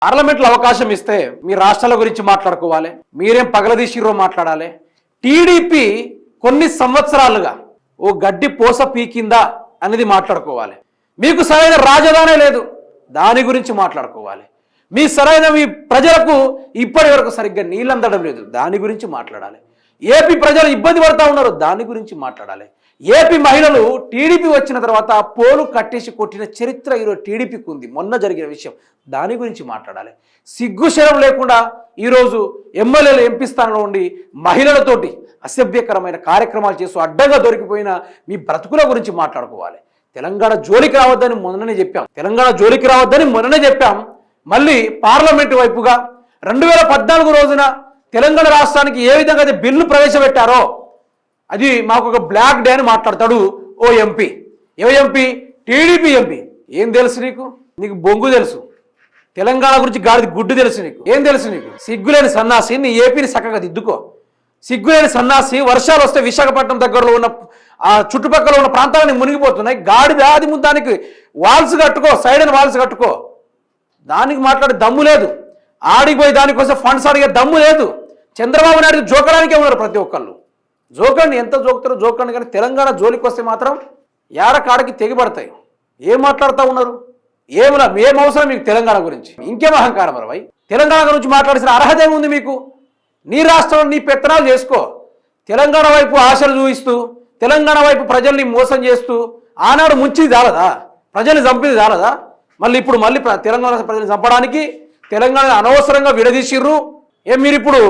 పార్లమెంట్లో అవకాశం ఇస్తే మీ రాష్ట్రాల గురించి మాట్లాడుకోవాలి, మీరేం పగలదీసిరో మాట్లాడాలి. టీడీపీ కొన్ని సంవత్సరాలుగా ఓ గడ్డి పోస పీకిందా అనేది మాట్లాడుకోవాలి. మీకు సరైన రాజధాని లేదు, దాని గురించి మాట్లాడుకోవాలి. మీ సరైన మీ ప్రజలకు ఇప్పటి వరకు సరిగ్గా నీళ్ళు అందడం లేదు, దాని గురించి మాట్లాడాలి. ఏపీ ప్రజలు ఇబ్బంది పడుతూ ఉన్నారు, దాని గురించి మాట్లాడాలి. ఏపీ మహిళలు టీడీపీ వచ్చిన తర్వాత పోలు కట్టేసి కొట్టిన చరిత్ర ఈరోజు టీడీపీకి ఉంది, మొన్న జరిగిన విషయం, దాని గురించి మాట్లాడాలి. సిగ్గుశరం లేకుండా ఈరోజు ఎమ్మెల్యేలు ఎంపీ స్థానంలో ఉండి మహిళలతోటి అసభ్యకరమైన కార్యక్రమాలు చేస్తూ అడ్డంగా దొరికిపోయిన మీ బ్రతుకుల గురించి మాట్లాడుకోవాలి. తెలంగాణ జోలికి రావద్దని మొన్ననే చెప్పాం. మళ్ళీ పార్లమెంటు వైపుగా 2014 రోజున తెలంగాణ రాష్ట్రానికి ఏ విధంగా అయితే బిల్లు ప్రవేశపెట్టారో అది మాకు ఒక బ్లాక్ డే అని మాట్లాడతాడు ఓ ఎంపీ. MP TDP MP. ఏం తెలుసు నీకు? నీకు బొంగు తెలుసు, తెలంగాణ గురించి గాడిది గుడ్డు తెలుసు. నీకు ఏం తెలుసు? నీకు సిగ్గులేని సన్నాసి, నీ ఏపీని చక్కగా దిద్దుకో. సిగ్గులేని సన్నాసి, వర్షాలు వస్తే విశాఖపట్నం దగ్గరలో ఉన్న ఆ చుట్టుపక్కల ఉన్న ప్రాంతాలని మునిగిపోతున్నాయి. గాడిద అది దానికి వాల్స్ కట్టుకో, సైడ్ అని వాల్స్ కట్టుకో. దానికి మాట్లాడే దమ్ము లేదు, ఆడిపోయి దానికోసం ఫండ్స్ అడిగే దమ్ము లేదు. చంద్రబాబు నాయుడు జోకడానికే ఉన్నారు ప్రతి ఒక్కళ్ళు. జోకండి, ఎంత జోకుతారో జోకండి, కానీ తెలంగాణ జోలికి వస్తే మాత్రం యార కాడకి తెగిపడతాయి. ఏం మాట్లాడుతూ ఉన్నారు? ఏం అవసరం మీకు తెలంగాణ గురించి? ఇంకేం అహంకారం రవై? తెలంగాణ గురించి మాట్లాడాల్సిన అర్హత ఏముంది మీకు? నీ రాష్ట్రంలో నీ పెత్తనాలు చేసుకో. తెలంగాణ వైపు ఆశలు చూపిస్తూ, తెలంగాణ వైపు ప్రజల్ని మోసం చేస్తూ ఆనాడు ముంచిది చాలదా? ప్రజల్ని చంపింది చాలదా? ఇప్పుడు తెలంగాణ ప్రజల్ని చంపడానికి తెలంగాణ అనవసరంగా విడదీసిర్రు. మీరు ఇప్పుడు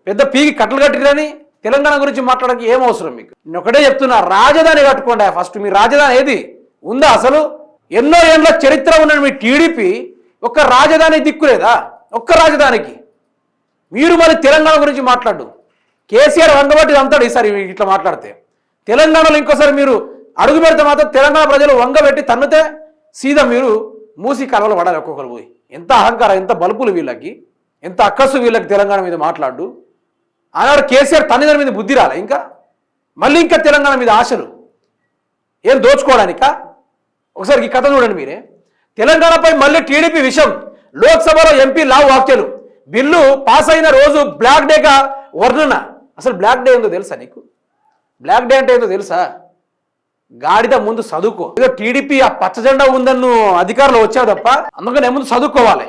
పెద్ద పీకి కట్టలు కట్టిరని తెలంగాణ గురించి మాట్లాడడానికి ఏం అవసరం మీకు? నేను ఒకటే చెప్తున్నా, రాజధాని కట్టుకోండి ఫస్ట్. మీ రాజధాని ఏది ఉందా అసలు? ఎన్నో ఏళ్ళ చరిత్ర ఉన్న మీ టీడీపీ ఒక్క రాజధాని దిక్కులేదా? ఒక్క రాజధానికి మీరు మరి తెలంగాణ గురించి మాట్లాడు. కేసీఆర్ వంగబట్టి అంతాడు ఈసారి ఇట్లా మాట్లాడితే. తెలంగాణలో ఇంకోసారి మీరు అడుగు పెడితే మాత్రం తెలంగాణ ప్రజలు వంగబెట్టి తన్నుతే సీదా మీరు మూసి కలవలు పడాలి ఒక్కొక్కరు పోయి. ఎంత అహంకారం, ఎంత బలుపులు వీళ్ళకి, ఎంత అక్కసు వీళ్ళకి తెలంగాణ మీద మాట్లాడు. ఆనాడు కేసీఆర్ తల్లిదండ్రుల మీద బుద్ధి రాలే, ఇంకా తెలంగాణ మీద ఆశలు ఏం దోచుకోవడానికా? ఒకసారి ఈ కథ చూడండి మీరే. తెలంగాణపై మళ్ళీ టీడీపీ విషయం. లోక్సభలో ఎంపీ లావు వ్యాఖ్యలు. బిల్లు పాస్ అయిన రోజు బ్లాక్ డేగా వర్ణన. అసలు బ్లాక్ డే ఏందో తెలుసా నీకు? బ్లాక్ డే అంటే ఏందో తెలుసా? గాడిద ముందు చదువుకో. ఏదో టీడీపీ ఆ పచ్చ జెండా ఉందని నువ్వు అధికారంలో వచ్చావు తప్ప, అందుకని ముందు చదువుకోవాలి.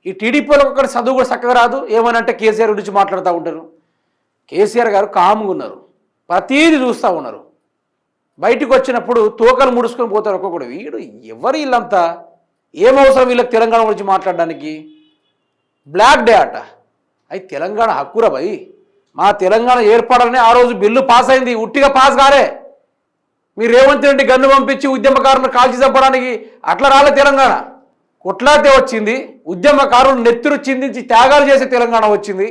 ఈ టీడీపీలో ఒకటి చదువు కూడా చక్కగా రాదు. ఏమనంటే కేసీఆర్ గురించి మాట్లాడుతూ ఉంటారు. కేసీఆర్ గారు కామ్గా ఉన్నారు, ప్రతీది చూస్తూ ఉన్నారు. బయటకు వచ్చినప్పుడు తోకలు ముడుచుకొని పోతారు ఒక్కొక్కడు. ఎవరు వీళ్ళంతా? ఏం అవసరం వీళ్ళకి తెలంగాణ గురించి మాట్లాడడానికి? బ్లాక్ డే అట. అవి తెలంగాణ హక్కురా భయ్. మా తెలంగాణ ఏర్పడాలని ఆ రోజు బిల్లు పాస్ అయింది, ఉట్టిగా పాస్ కాలే. మీరు రేవంత్ రెడ్డి గన్ను పంపించి ఉద్యమకారులను కాల్చి చంపడానికి అట్లా రాలే తెలంగాణ. కొట్లాటే వచ్చింది, ఉద్యమకారులు నెత్తురు చిందించి త్యాగాలు చేసే తెలంగాణ వచ్చింది.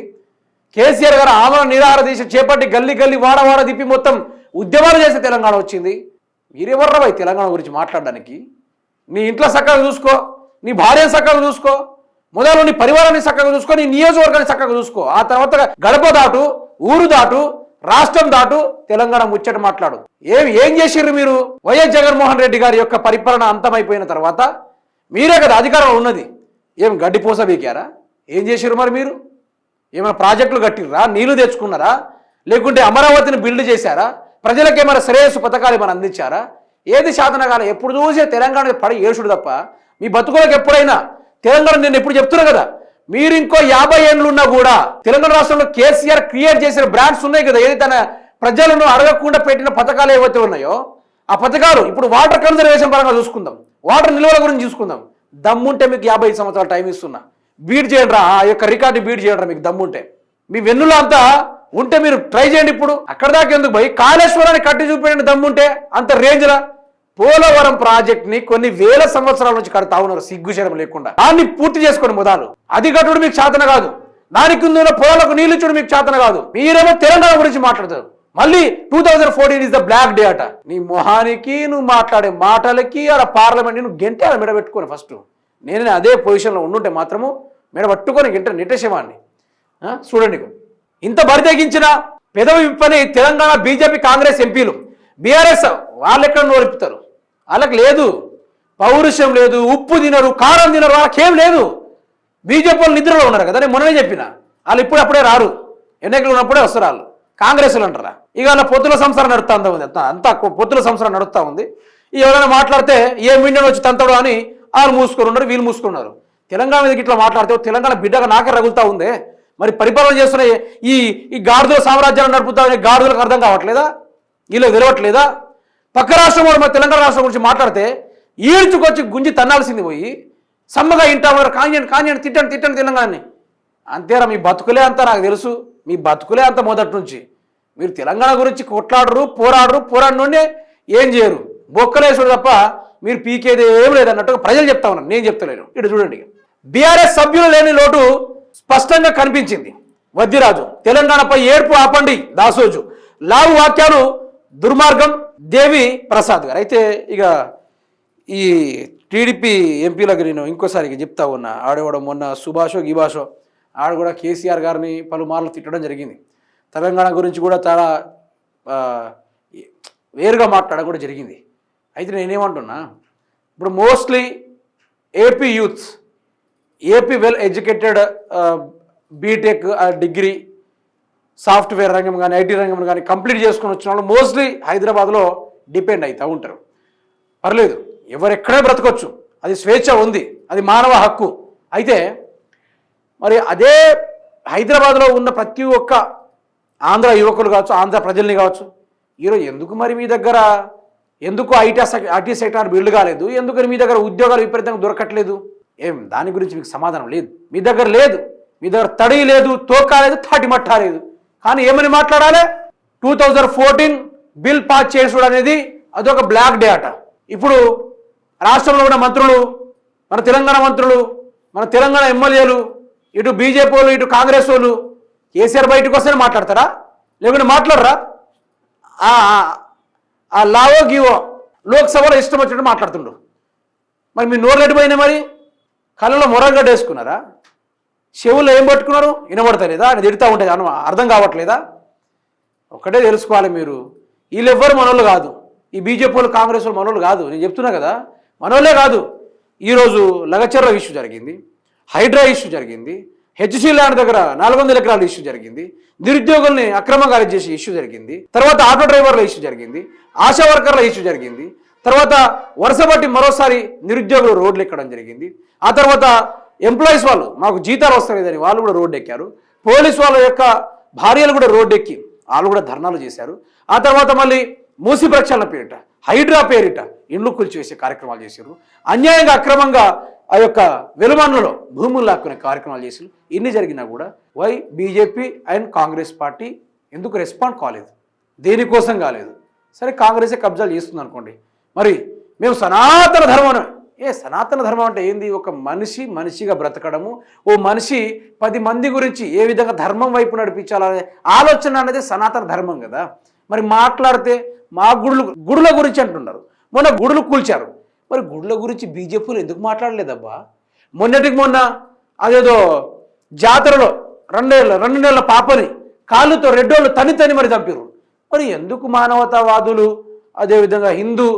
కేసీఆర్ గారు ఆమరణ నిరాహార దీక్ష చేపట్టి గల్లీ గల్లీ వాడ తిప్పి మొత్తం ఉద్యమాలు చేసే తెలంగాణ వచ్చింది. మీరెవర్రా భయ్ తెలంగాణ గురించి మాట్లాడడానికి? నీ ఇంట్లో చక్కగా చూసుకో, నీ భార్యను చక్కగా చూసుకో, మొదలు నీ పరివారాన్ని చక్కగా చూసుకో, నీ నియోజకవర్గాన్ని చక్కగా చూసుకో. ఆ తర్వాత గడప దాటు, ఊరు దాటు, రాష్ట్రం దాటు తెలంగాణ ముచ్చట మాట్లాడు. ఏం చేసిర్రు మీరు? వైఎస్ జగన్మోహన్ రెడ్డి గారి యొక్క పరిపాలన అంతమైపోయిన తర్వాత మీరే కదా అధికారం ఉన్నది. ఏం గడ్డిపోస బీకారా? ఏం చేసిర్రు మరి మీరు? ఏమైనా ప్రాజెక్టులు కట్టిర్రా? నీళ్లు తెచ్చుకున్నారా? లేకుంటే అమరావతిని బిల్డ్ చేశారా? ప్రజలకు ఏమైనా శ్రేయస్సు పథకాలు ఏమైనా అందించారా? ఏది సాధనగానే ఎప్పుడు చూసే తెలంగాణ పడి ఏడుచుడు తప్ప మీ బతుకులకు ఎప్పుడైనా తెలంగాణ, నేను ఎప్పుడు చెప్తున్నా కదా, మీరు ఇంకో 50 ఏళ్ళు ఉన్నా కూడా తెలంగాణ రాష్ట్రంలో కేసీఆర్ క్రియేట్ చేసిన బ్రాండ్స్ ఉన్నాయి కదా, ఏది తన ప్రజలను అడగకుండా పెట్టిన పథకాలు ఏవైతే ఉన్నాయో ఆ పథకాలు. ఇప్పుడు వాటర్ కన్జర్వేషన్ పరంగా చూసుకుందాం, వాటర్ నిల్వల గురించి చూసుకుందాం. దమ్ముంటే మీకు 50 సంవత్సరాలు టైం ఇస్తున్నా, బీట్ చేయండి ఆ యొక్క రికార్డు బీట్ చేయండి మీకు దమ్ముంటే. మీ వెన్నులో అంతా ఉంటే మీరు ట్రై చేయండి. ఇప్పుడు అక్కడ దాకా ఎందుకు పోయి కాళేశ్వరాన్ని కట్టి చూపించండి దమ్ముంటే. అంత రేంజ్లా పోలవరం ప్రాజెక్ట్ ని కొన్ని వేల సంవత్సరాల నుంచి కడతా ఉన్నారు సిగ్గుశరం లేకుండా. దాన్ని పూర్తి చేసుకోండి మొదలు. అది కట్టుడు మీకు చేతన కాదు, దానికి ఉన్న పొలాలకు నీళ్ళు ఇచ్చుడు మీకు చేతన కాదు. మీరేమో తెలంగాణ గురించి మాట్లాడతారు. మళ్ళీ 2014 ఇస్ ద బ్లాక్ డే అట. నీ మొహానికి, నువ్వు మాట్లాడే మాటలకి అలా పార్లమెంట్ నువ్వు గంటే అలా మెడబెట్టుకోని. ఫస్ట్ నేను అదే పొజిషన్లో ఉండుంటే మాత్రము మెడబట్టుకొని గంట నెట్టేసేవాడిని. చూడండి, ఇంత బరితెగించిన పెదవి విప్పని తెలంగాణ బీజేపీ కాంగ్రెస్ ఎంపీలు. బీఆర్ఎస్ వాళ్ళు ఎక్కడ నోరిపుతారు? వాళ్ళకి లేదు, పౌరుషం లేదు, ఉప్పు తినరు, కారం తినరు, వాళ్ళకేం లేదు. బీజేపీ వాళ్ళు నిద్రలో ఉన్నారు కదా, నేను మొన్ననే చెప్పిన. వాళ్ళు అప్పుడే రారు, ఎన్నికలు ఉన్నప్పుడే వస్తారు వాళ్ళు. కాంగ్రెస్లు అంటారా? ఇక వాళ్ళ పొత్తుల సంసారం నడుస్తూ ఉంది, అంతా పొత్తుల సంసారం నడుస్తూ ఉంది. ఎవరైనా మాట్లాడితే ఏం విండోని వచ్చి తంతడు అని వాళ్ళు మూసుకొని ఉన్నారు, వీళ్ళు మూసుకున్నారు. తెలంగాణ మీదకి ఇట్లా మాట్లాడితే తెలంగాణ బిడ్డగా నాకే రగులుతూ ఉందే. మరి పరిపాలన చేస్తున్న ఈ గాడిదల సామ్రాజ్యాన్ని నడుపుతామని గాడిదలకు అర్థం కావట్లేదా? వీళ్ళకి తెలియట్లేదా? పక్క రాష్ట్రం కూడా మరి తెలంగాణ రాష్ట్రం గురించి మాట్లాడితే ఈడ్చుకొచ్చి గుంజి తన్నాల్సింది పోయి సమ్మగా ఇంటారు. కానియండి తిట్టండి తెలంగాణని. అంతేరా, మీ బతుకులే అంతా నాకు తెలుసు. మీ బతుకులే అంత మొదటి నుంచి. మీరు తెలంగాణ గురించి కొట్లాడరు, పోరాడినోడే ఏం చేయరు, బొక్కలేసుడు తప్ప మీరు పీకేది ఏం లేదన్నట్టుగా ప్రజలు చెప్తా ఉన్నారు, నేను చెప్తలేను. ఇటు చూడండి, బీఆర్ఎస్ సభ్యులు లేని లోటు స్పష్టంగా కనిపించింది. వద్దిరాజు, తెలంగాణపై ఏర్పు ఆపండి దాసోజు, లావు వాక్యాలు దుర్మార్గం దేవి ప్రసాద్ గారు. అయితే ఇక ఈ టీడీపీ ఎంపీలకు నేను ఇంకోసారి చెప్తా ఉన్నా, ఆడేవాడు మొన్న సుభాషో గిభాషో ఆడ కూడా కేసీఆర్ గారిని పలుమార్లు తిట్టడం జరిగింది. తెలంగాణ గురించి కూడా చాలా వేరుగా మాట్లాడడం కూడా జరిగింది. అయితే నేనేమంటున్నా, ఇప్పుడు mostly AP youths, AP well educated BTech degree software రంగం కానీ ఐటీ రంగం కానీ కంప్లీట్ చేసుకొని వచ్చిన వాళ్ళు మోస్ట్లీ హైదరాబాద్లో డిపెండ్ అవుతూ ఉంటారు. పర్లేదు, ఎవరెక్కడే బ్రతకొచ్చు, అది స్వేచ్ఛ ఉంది, అది మానవ హక్కు. అయితే మరి అదే హైదరాబాద్లో ఉన్న ప్రతి ఒక్క ఆంధ్ర యువకులు కావచ్చు, ఆంధ్ర ప్రజల్ని కావచ్చు, ఈరోజు ఎందుకు మరి మీ దగ్గర ఎందుకు ఐటీ సెక్టార్ బిల్డ్ కాలేదు, ఎందుకని మీ దగ్గర ఉద్యోగాలు విపరీతంగా దొరకట్లేదు? దాని గురించి మీకు సమాధానం లేదు. మీ దగ్గర లేదు, మీ దగ్గర తడి లేదు, తోకా లేదు, తాటి మట్టా లేదు. కానీ ఏమని మాట్లాడాలి? 2014 బిల్ పాస్ చేసుడు అనేది అదొక బ్లాక్ డే అట. ఇప్పుడు రాష్ట్రంలో ఉన్న మంత్రులు, మన తెలంగాణ మంత్రులు, మన తెలంగాణ ఎమ్మెల్యేలు, ఇటు బీజేపీ వాళ్ళు, ఇటు కాంగ్రెస్ వాళ్ళు కేసీఆర్ బయటకు వస్తేనే మాట్లాడతారా? లేకుంటే మాట్లాడరా? ఆ లావో గీవో లోక్సభలో ఇష్టం వచ్చినట్టు మాట్లాడుతుండ్రు. మరి మీ నోరు రెడ్డిపోయినా, మరి కళ్ళలో మొరగడ్డ వేసుకున్నారా? చెవుల్లో ఏం పట్టుకున్నారు? వినబడతలేదా? అని తిడుతూ ఉంటుంది, అర్థం కావట్లేదా? ఒక్కటే తెలుసుకోవాలి మీరు, వీళ్ళెవ్వరు మనోళ్ళు కాదు. ఈ బీజేపీ వాళ్ళు, కాంగ్రెస్ వాళ్ళు మనోళ్ళు కాదు. నేను చెప్తున్నా కదా, మనోళ్ళే కాదు. ఈరోజు లగచర్ల ఇష్యూ జరిగింది, హైడ్రా ఇష్యూ జరిగింది, హెచ్సి ల్యాండ్ దగ్గర 400 ఎకరాల ఇష్యూ జరిగింది, నిరుద్యోగుల్ని అక్రమంగా అరెస్ట్ చేసే ఇష్యూ జరిగింది, తర్వాత ఆటో డ్రైవర్ల ఇష్యూ జరిగింది, ఆశా వర్కర్ల ఇష్యూ జరిగింది, తర్వాత వరుస బట్టి మరోసారి నిరుద్యోగులు రోడ్లు ఎక్కడం జరిగింది. ఆ తర్వాత ఎంప్లాయీస్ వాళ్ళు మాకు జీతాలు వస్తలేదని వాళ్ళు కూడా రోడ్డు ఎక్కారు. పోలీస్ వాళ్ళ యొక్క భార్యలు కూడా రోడ్డు ఎక్కి వాళ్ళు కూడా ధర్నాలు చేశారు. ఆ తర్వాత మళ్ళీ మూసి ప్రక్షాళన పేరిట, హైడ్రా పేరిట ఇండ్లు కూల్చివేసే కార్యక్రమాలు చేశారు. అన్యాయంగా అక్రమంగా ఆ యొక్క వెలుమన్లలో భూములు లాక్కునే కార్యక్రమాలు చేశారు. ఇన్ని జరిగినా కూడా why BJP and Congress party ఎందుకు రెస్పాండ్ కాలేదు? దేనికోసం కాలేదు? సరే, కాంగ్రెసే కబ్జాలు చేస్తుంది అనుకోండి, మరి మేము సనాతన ధర్మం. సనాతన ధర్మం అంటే ఏంది? ఒక మనిషిగా బ్రతకడము, ఓ మనిషి 10 మంది గురించి ఏ విధంగా ధర్మం వైపు నడిపించాలనే ఆలోచన అనేది సనాతన ధర్మం కదా. మరి మాట్లాడితే మా గుడుల గురించి అంటున్నారు. మొన్న గుడులు కూల్చారు, మరి గుడుల గురించి బీజేపీలు ఎందుకు మాట్లాడలేదబ్బా? మొన్న అదేదో జాతరలో 2 నెలల పాపని కాళ్ళతో రెడ్డోళ్ళు తని మరి చంపారు. మరి ఎందుకు మానవతావాదులు, అదేవిధంగా హిందూ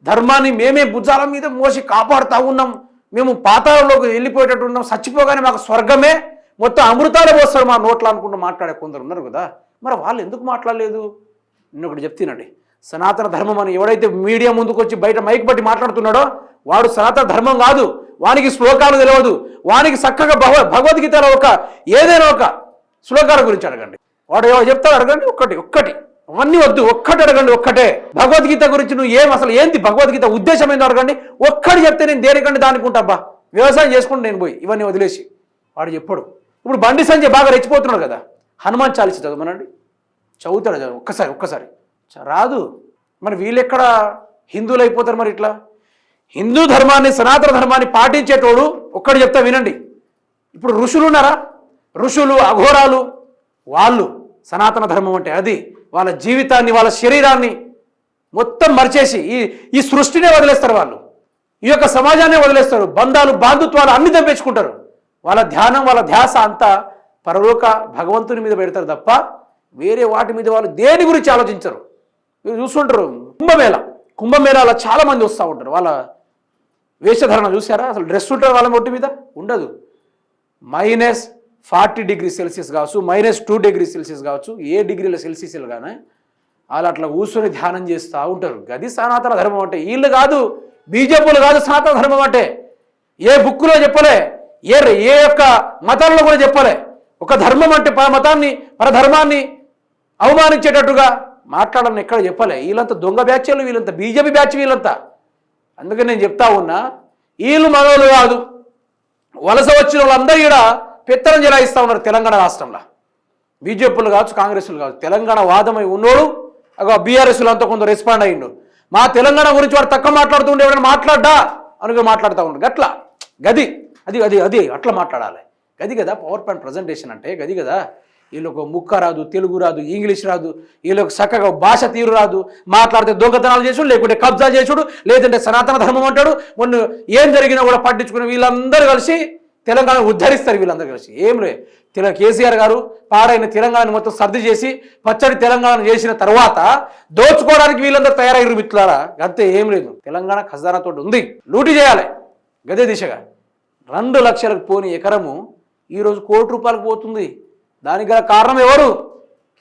ధర్మాన్ని మేమే భుజాల మీద మోసి కాపాడుతూ ఉన్నాం, మేము పాతాళంలోకి వెళ్ళిపోయేటట్టు ఉన్నాం, చచ్చిపోగానే మాకు స్వర్గమే, మొత్తం అమృతాలు పోస్తారు మా నోట్లో అనుకుంటూ మాట్లాడే కొందరు ఉన్నారు కదా. మరి వాళ్ళు ఎందుకు మాట్లాడలేదు? నేను ఒకటి చెప్తానండి, సనాతన ధర్మం అని ఎవడైతే మీడియా ముందుకు వచ్చి బయట మైక్ బట్టి మాట్లాడుతున్నాడో వాడు సనాతన ధర్మం కాదు. వానికి శ్లోకాలు తెలియదు, వానికి చక్కగా భగవద్గీతలో ఏదైనా ఒక శ్లోకాల గురించి అడగండి, వాడు ఏమో చెప్తాడు, అడగండి. ఒక్కటి అవన్నీ వద్దు, ఒక్కటి అడగండి. ఒక్కటే భగవద్గీత గురించి నువ్వు అసలు ఏంది భగవద్గీత ఉద్దేశం ఏందో అడగండి. ఒక్కటి చెప్తే నేను దేనికంటే దానికి ఉంటాబ్బా, వ్యవసాయం చేసుకుంటూ నేను పోయి ఇవన్నీ వదిలేసి. వాడు చెప్పడు. ఇప్పుడు బండి సంజయ్ బాగా రెచ్చిపోతున్నాడు కదా, హనుమాన్ చాలీస చదవమనండి, చదువుతాడు ఒక్కసారి రాదు. మరి వీళ్ళెక్కడ హిందువులు అయిపోతారు? మరి ఇట్లా హిందూ ధర్మాన్ని, సనాతన ధర్మాన్ని పాటించేటోడు ఒక్కడు చెప్తా వినండి. ఇప్పుడు ఋషులు ఉన్నారా? ఋషులు, అఘోరాలు, వాళ్ళు సనాతన ధర్మం అంటే అది. వాళ్ళ జీవితాన్ని, వాళ్ళ శరీరాన్ని మొత్తం మరిచేసి ఈ సృష్టినే వదిలేస్తారు వాళ్ళు, ఈ యొక్క సమాజాన్ని వదిలేస్తారు, బంధాలు, బాంధుత్వాలు అన్ని తెప్పించుకుంటారు. వాళ్ళ ధ్యానం, వాళ్ళ ధ్యాస అంతా పరలోక భగవంతుని మీద పెడతారు తప్ప వేరే వాటి మీద వాళ్ళు దేని గురించి ఆలోచించరు. మీరు చూస్తుంటారు కుంభమేళాలో చాలా మంది వస్తూ ఉంటారు. వాళ్ళ వేషధారణ చూసారా? అసలు డ్రెస్ ఉంటారు వాళ్ళ మొట్టి మీద ఉండదు. -40°C కావచ్చు, -2°C కావచ్చు, ఏ డిగ్రీల సెల్సియస్లు కానీ వాళ్ళు అట్లా కూర్చొని ధ్యానం చేస్తూ ఉంటారు. గది సనాతన ధర్మం అంటే. వీళ్ళు కాదు, బీజేపీలు కాదు సనాతన ధర్మం అంటే. ఏ బుక్కులో చెప్పలే, ఏ యొక్క మతంలో కూడా చెప్పలే. ఒక ధర్మం అంటే మతాన్ని, పరధర్మాన్ని అవమానించేటట్టుగా మాట్లాడాలని ఎక్కడ చెప్పలే. వీళ్ళంతా దొంగ బ్యాచ్లు, వీళ్ళంతా బీజేపీ బ్యాచ్ వీళ్ళంతా. అందుకని నేను చెప్తా ఉన్నా, వీళ్ళు మనోళ్ళు కాదు. వలస వచ్చిన వాళ్ళందరూ ఇక్కడ పెత్తనం జలాయిస్తూ ఉన్నారు తెలంగాణ రాష్ట్రంలో. బీజేపీలు కావచ్చు, కాంగ్రెస్లు కావచ్చు. తెలంగాణ వాదమై ఉన్నోడు బీఆర్ఎస్లు అంతా కొంత రెస్పాండ్ అయ్యిండు. మా తెలంగాణ గురించి వాడు తక్కువ మాట్లాడుతుండే, ఎవరైనా మాట్లాడ్డా అనుకుని మాట్లాడుతూ ఉండు. గట్లా గది అది అది అది అట్లా మాట్లాడాలి. గది కదా పవర్ పాయింట్ ప్రజెంటేషన్ అంటే. గది కదా. వీళ్ళకు ముక్క రాదు, తెలుగు రాదు, ఇంగ్లీష్ రాదు, వీళ్ళకి చక్కగా భాష తీరు రాదు. మాట్లాడితే దొంగతనాలు చేసుడు, లేకుంటే కబ్జా చేసుడు, లేదంటే సనాతన ధర్మం అంటాడు. మొన్న ఏం జరిగినా కూడా పట్టించుకుని వీళ్ళందరూ కలిసి తెలంగాణ ఉద్ధరిస్తారు. వీళ్ళందరూ కలిసి ఏం లే. కేసీఆర్ గారు పాడైన తెలంగాణను మొత్తం సర్ది చేసి పచ్చడి తెలంగాణ చేసిన తర్వాత దోచుకోవడానికి వీళ్ళందరూ తయారయ్యారు మిత్రులారా. అంతే, ఏం లేదు. తెలంగాణ ఖజానాతో ఉంది, లూటీ చేయాలి. గదే దిశగా 2 లక్షలకు పోని ఎకరము ఈరోజు ₹1 కోటి పోతుంది. దానికి గల కారణం ఎవరు?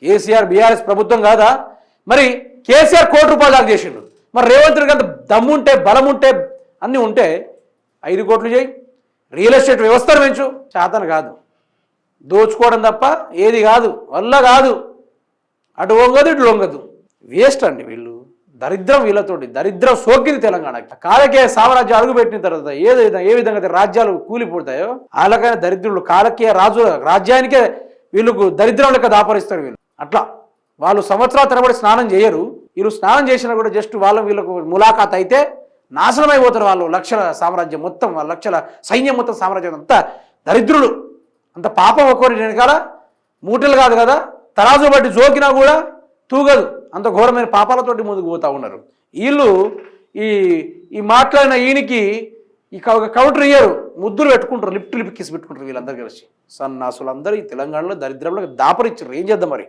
కేసీఆర్, బీఆర్ఎస్ ప్రభుత్వం కాదా? మరి కేసీఆర్ ₹1 కోటి దాకా చేసిండు. మరి రేవంత్ రెడ్డి అంత దమ్ముంటే, బలం ఉంటే, అన్నీ ఉంటే 5 కోట్లు చేయి, రియల్ ఎస్టేట్ వ్యవస్థను పెంచు. శాతం కాదు, దోచుకోవడం తప్ప ఏది కాదు, వల్ల కాదు. అటు వంగదు, ఇటు లొంగదు. వేస్ట్ అండి వీళ్ళు. దరిద్రం వీళ్ళతోటి, దరిద్రం సోకింది తెలంగాణకి. కాలకేయ సామ్రాజ్యం అడుగుపెట్టిన తర్వాత ఏ విధంగా రాజ్యాలు కూలిపోతాయో వాళ్ళకైనా దరిద్రులు. కాలకేయ రాజ్యానికే వీళ్ళకు దరిద్రం లెక్క దాపరిస్తారు వీళ్ళు. అట్లా వాళ్ళు సంవత్సరాల తరబడి స్నానం చేయరు. వీళ్ళు స్నానం చేసినా కూడా జస్ట్ వీళ్ళకు ములాఖాత్ అయితే నాశనం అయిపోతారు. వాళ్ళు లక్షల సామ్రాజ్యం మొత్తం, వాళ్ళ లక్షల సైన్యం మొత్తం సామ్రాజ్యం అంతా దరిద్రులు. అంత పాపం ఒక్కొరి వెనకాల మూటలు కాదు కదా, తరాజు బట్టి జోకినా కూడా తూగదు. అంత ఘోరమైన పాపాలతోటి ముందుకు పోతూ ఉన్నారు వీళ్ళు. ఈ మాట్లాడిన ఈయనకి ఈ కౌంటర్ ఇయ్యరు, ముద్దులు పెట్టుకుంటారు, లిప్ కిస్ పెట్టుకుంటారు వీళ్ళందరూ కలిసి. సన్నాసులు అందరూ ఈ తెలంగాణలో దరిద్రంలో దాపరిచ్చారు. ఏం చేద్దాం మరి.